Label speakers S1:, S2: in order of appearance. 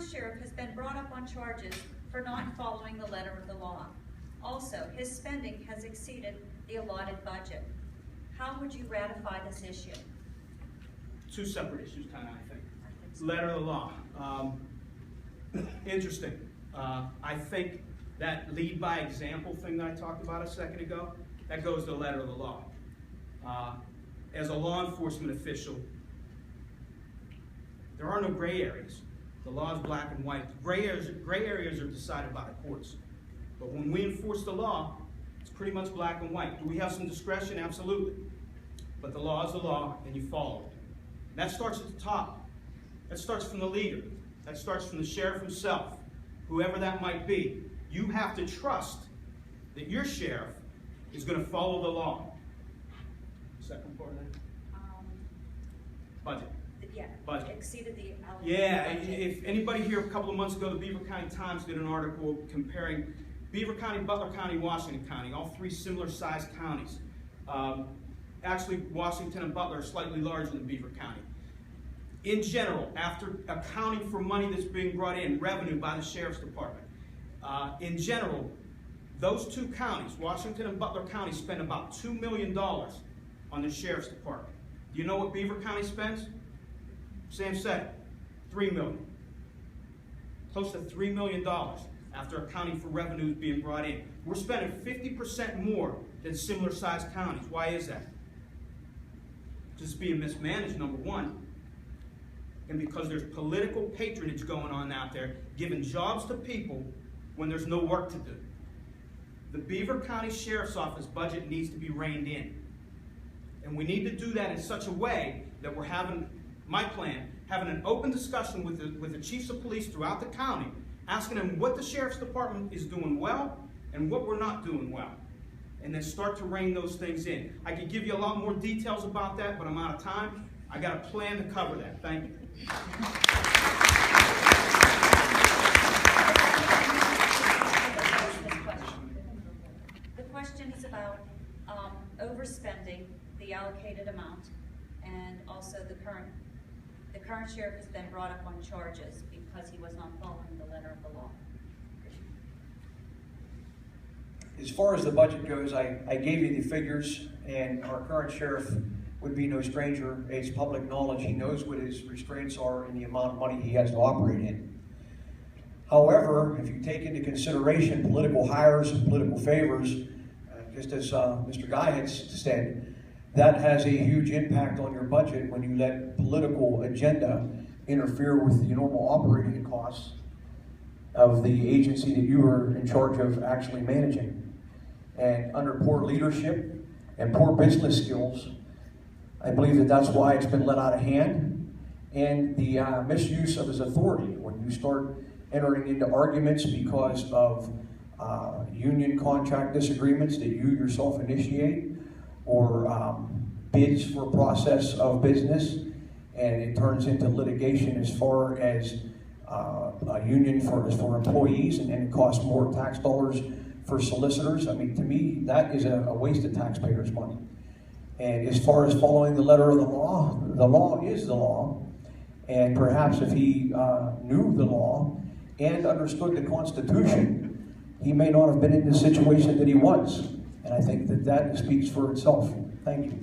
S1: current sheriff has been brought up on charges for not following the letter of the law. Also, his spending has exceeded the allotted budget. How would you ratify this issue?
S2: Two separate issues, kind of, I think. Letter of the law. Interesting. I think that lead by example thing that I talked about a second ago, that goes to the letter of the law. As a law enforcement official, there are no gray areas. The law is black and white. Gray areas are decided by the courts. But when we enforce the law, it's pretty much black and white. Do we have some discretion? Absolutely. But the law is the law, and you follow it. And that starts at the top. That starts from the leader. That starts from the sheriff himself, whoever that might be. You have to trust that your sheriff is going to follow the law. Second part of that? Budget.
S1: Yeah,
S2: budget.
S1: Exceeded the allocated
S2: Yeah,
S1: budget.
S2: if anybody here a couple of months ago, the Beaver County Times did an article comparing Beaver County, Butler County, Washington County, all three similar sized counties. Actually, Washington and Butler are slightly larger than Beaver County. In general, after accounting for money that's being brought in, revenue by the Sheriff's Department, in general, those two counties, Washington and Butler County, spend about $2 million on the Sheriff's Department. Do you know what Beaver County spends? Sam said it, $3 million. Close to $3 million after accounting for revenues being brought in. We're spending 50% more than similar sized counties. Why is that? Just being mismanaged, number one. And because there's political patronage going on out there, giving jobs to people when there's no work to do. The Beaver County Sheriff's Office budget needs to be reined in. And we need to do that in such a way that we're having, my plan, having an open discussion with the chiefs of police throughout the county, asking them what the Sheriff's Department is doing well and what we're not doing well. And then start to rein those things in. I could give you a lot more details about that, but I'm out of time. I got a plan to cover that. Thank you.
S1: The question is about overspending the allocated amount, and also the current sheriff has been brought up on charges because he was not following the letter of the law.
S3: As far as the budget goes, I gave you the figures, and our current sheriff would be no stranger. It's public knowledge. He knows what his restraints are and the amount of money he has to operate in. However, if you take into consideration political hires and political favors, just as Mr. Guy had said, that has a huge impact on your budget when you let political agenda interfere with the normal operating costs of the agency that you are in charge of actually managing. And under poor leadership and poor business skills, I believe that that's why it's been let out of hand. And the misuse of his authority, when you start entering into arguments because of union contract disagreements that you yourself initiate, or bids for process of business, and it turns into litigation as far as a union for employees, and then it costs more tax dollars for solicitors. I mean, to me, that is a waste of taxpayers' money. And as far as following the letter of the law is the law. And perhaps if he knew the law and understood the Constitution, he may not have been in the situation that he was. And I think that speaks for itself. Thank you.